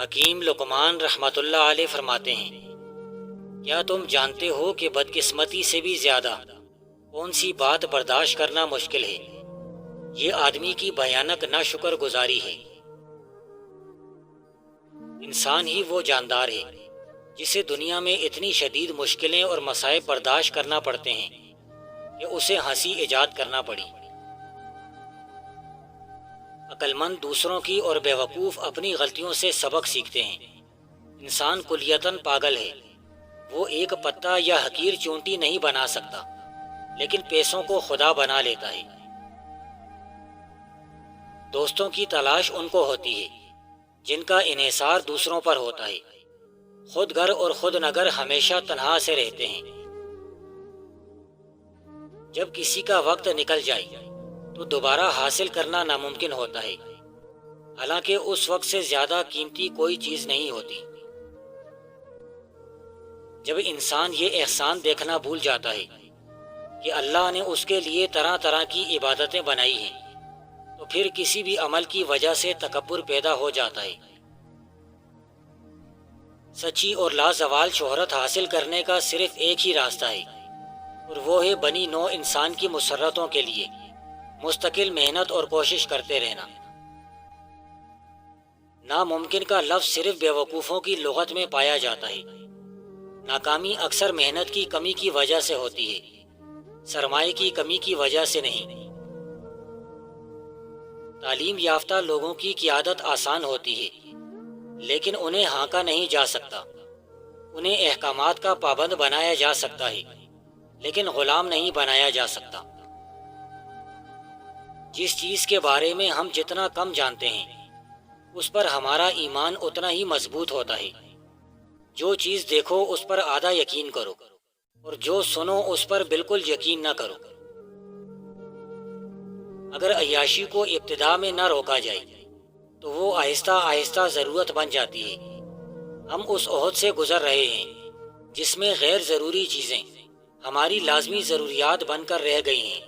حکیم لقمان رحمۃ اللہ علیہ فرماتے ہیں، کیا تم جانتے ہو کہ بدقسمتی سے بھی زیادہ کون سی بات برداشت کرنا مشکل ہے؟ یہ آدمی کی بھیانک ناشکر گزاری ہے۔ انسان ہی وہ جاندار ہے جسے دنیا میں اتنی شدید مشکلیں اور مصائب برداشت کرنا پڑتے ہیں کہ اسے ہنسی ایجاد کرنا پڑی۔ عقل مند دوسروں کی اور بیوقوف اپنی غلطیوں سے سبق سیکھتے ہیں۔ انسان کلیتاً پاگل ہے، وہ ایک پتا یا حقیر چونٹی نہیں بنا سکتا، لیکن پیسوں کو خدا بنا لیتا ہے۔ دوستوں کی تلاش ان کو ہوتی ہے جن کا انحصار دوسروں پر ہوتا ہے۔ خود گھر اور خود نگر ہمیشہ تنہا سے رہتے ہیں۔ جب کسی کا وقت نکل جائے تو دوبارہ حاصل کرنا ناممکن ہوتا ہے، حالانکہ اس وقت سے زیادہ قیمتی کوئی چیز نہیں ہوتی۔ جب انسان یہ احسان دیکھنا بھول جاتا ہے کہ اللہ نے اس کے لیے طرح طرح کی عبادتیں بنائی ہیں، تو پھر کسی بھی عمل کی وجہ سے تکبر پیدا ہو جاتا ہے۔ سچی اور لازوال شہرت حاصل کرنے کا صرف ایک ہی راستہ ہے، اور وہ ہے بنی نوع انسان کی مسرتوں کے لیے مستقل محنت اور کوشش کرتے رہنا۔ ناممکن کا لفظ صرف بیوقوفوں کی لغت میں پایا جاتا ہے۔ ناکامی اکثر محنت کی کمی کی وجہ سے ہوتی ہے، سرمایہ کی کمی کی وجہ سے نہیں۔ تعلیم یافتہ لوگوں کی قیادت آسان ہوتی ہے، لیکن انہیں ہانکا نہیں جا سکتا۔ انہیں احکامات کا پابند بنایا جا سکتا ہے، لیکن غلام نہیں بنایا جا سکتا۔ جس چیز کے بارے میں ہم جتنا کم جانتے ہیں، اس پر ہمارا ایمان اتنا ہی مضبوط ہوتا ہے۔ جو چیز دیکھو اس پر آدھا یقین کرو، اور جو سنو اس پر بالکل یقین نہ کرو۔ اگر عیاشی کو ابتدا میں نہ روکا جائے تو وہ آہستہ آہستہ ضرورت بن جاتی ہے۔ ہم اس عہد سے گزر رہے ہیں جس میں غیر ضروری چیزیں ہماری لازمی ضروریات بن کر رہ گئی ہیں۔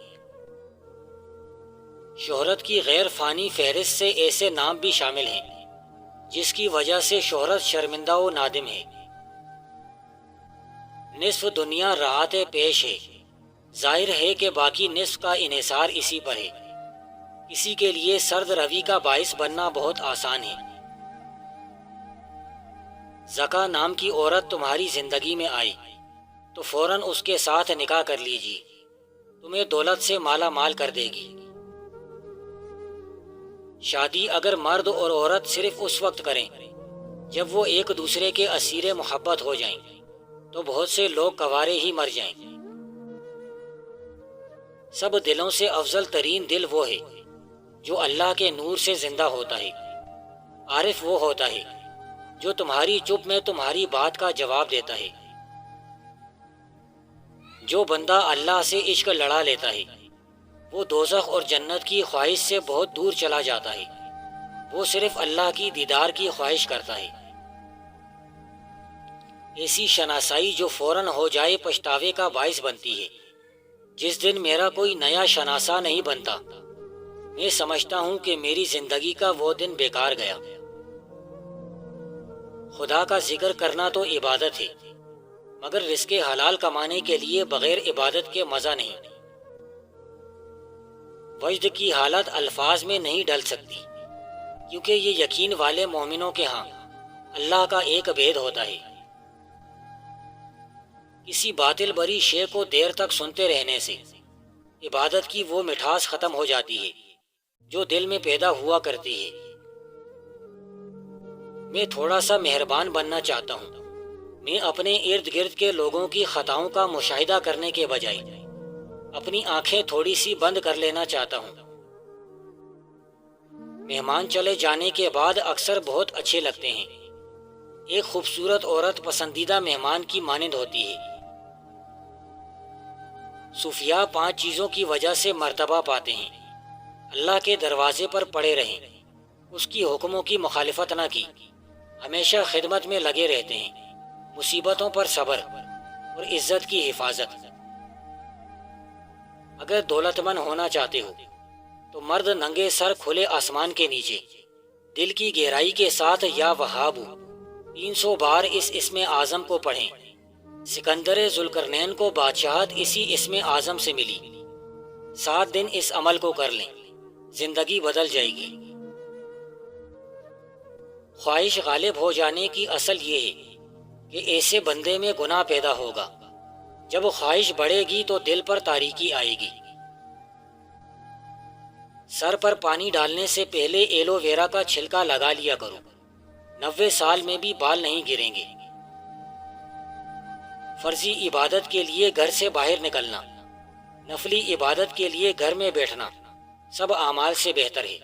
شہرت کی غیر فانی فہرست سے ایسے نام بھی شامل ہیں جس کی وجہ سے شہرت شرمندہ و نادم ہے۔ نصف دنیا راحت پیش ہے، ظاہر ہے کہ باقی نصف کا انحصار اسی پر ہے۔ کسی کے لیے سرد روی کا باعث بننا بہت آسان ہے۔ زکا نام کی عورت تمہاری زندگی میں آئی تو فوراً اس کے ساتھ نکاح کر لیجیے، تمہیں دولت سے مالا مال کر دے گی۔ شادی اگر مرد اور عورت صرف اس وقت کریں جب وہ ایک دوسرے کے اسیر محبت ہو جائیں تو بہت سے لوگ کوارے ہی مر جائیں۔ سب دلوں سے افضل ترین دل وہ ہے جو اللہ کے نور سے زندہ ہوتا ہے۔ عارف وہ ہوتا ہے جو تمہاری چپ میں تمہاری بات کا جواب دیتا ہے۔ جو بندہ اللہ سے عشق لڑا لیتا ہے وہ دوزخ اور جنت کی خواہش سے بہت دور چلا جاتا ہے۔ وہ صرف اللہ کی دیدار کی خواہش کرتا ہے۔ ایسی شناسائی جو فوراً ہو جائے پچھتاوے کا باعث بنتی ہے۔ جس دن میرا کوئی نیا شناسا نہیں بنتا، میں سمجھتا ہوں کہ میری زندگی کا وہ دن بیکار گیا۔ خدا کا ذکر کرنا تو عبادت ہے، مگر رزق حلال کمانے کے لیے بغیر عبادت کے مزہ نہیں۔ وجد کی حالت الفاظ میں نہیں ڈل سکتی، کیونکہ یہ یقین والے مومنوں کے ہاں اللہ کا ایک بھید ہوتا ہے۔ کسی باطل بری شے کو دیر تک سنتے رہنے سے عبادت کی وہ مٹھاس ختم ہو جاتی ہے جو دل میں پیدا ہوا کرتی ہے۔ میں تھوڑا سا مہربان بننا چاہتا ہوں۔ میں اپنے ارد گرد کے لوگوں کی خطاؤں کا مشاہدہ کرنے کے بجائے اپنی آنکھیں تھوڑی سی بند کر لینا چاہتا ہوں۔ مہمان چلے جانے کے بعد اکثر بہت اچھے لگتے ہیں۔ ایک خوبصورت عورت پسندیدہ مہمان کی مانند ہوتی ہے۔ صوفیاء 5 چیزوں کی وجہ سے مرتبہ پاتے ہیں: اللہ کے دروازے پر پڑے رہیں، اس کی حکموں کی مخالفت نہ کی، ہمیشہ خدمت میں لگے رہتے ہیں، مصیبتوں پر صبر اور عزت کی حفاظت۔ اگر دولت مند ہونا چاہتے ہو تو مرد ننگے سر کھلے آسمان کے نیچے دل کی گہرائی کے ساتھ یا وہابو 300 بار اس اسم اعظم کو پڑھیں۔ سکندر ذوالقرنین کو بادشاہت اسی اسم اعظم سے ملی۔ 7 دن اس عمل کو کر لیں، زندگی بدل جائے گی۔ خواہش غالب ہو جانے کی اصل یہ ہے کہ ایسے بندے میں گناہ پیدا ہوگا۔ جب خواہش بڑھے گی تو دل پر تاریکی آئے گی۔ سر پر پانی ڈالنے سے پہلے ایلو ویرا کا چھلکا لگا لیا کرو، 90 سال میں بھی بال نہیں گریں گے۔ فرضی عبادت کے لیے گھر سے باہر نکلنا، نفلی عبادت کے لیے گھر میں بیٹھنا سب اعمال سے بہتر ہے۔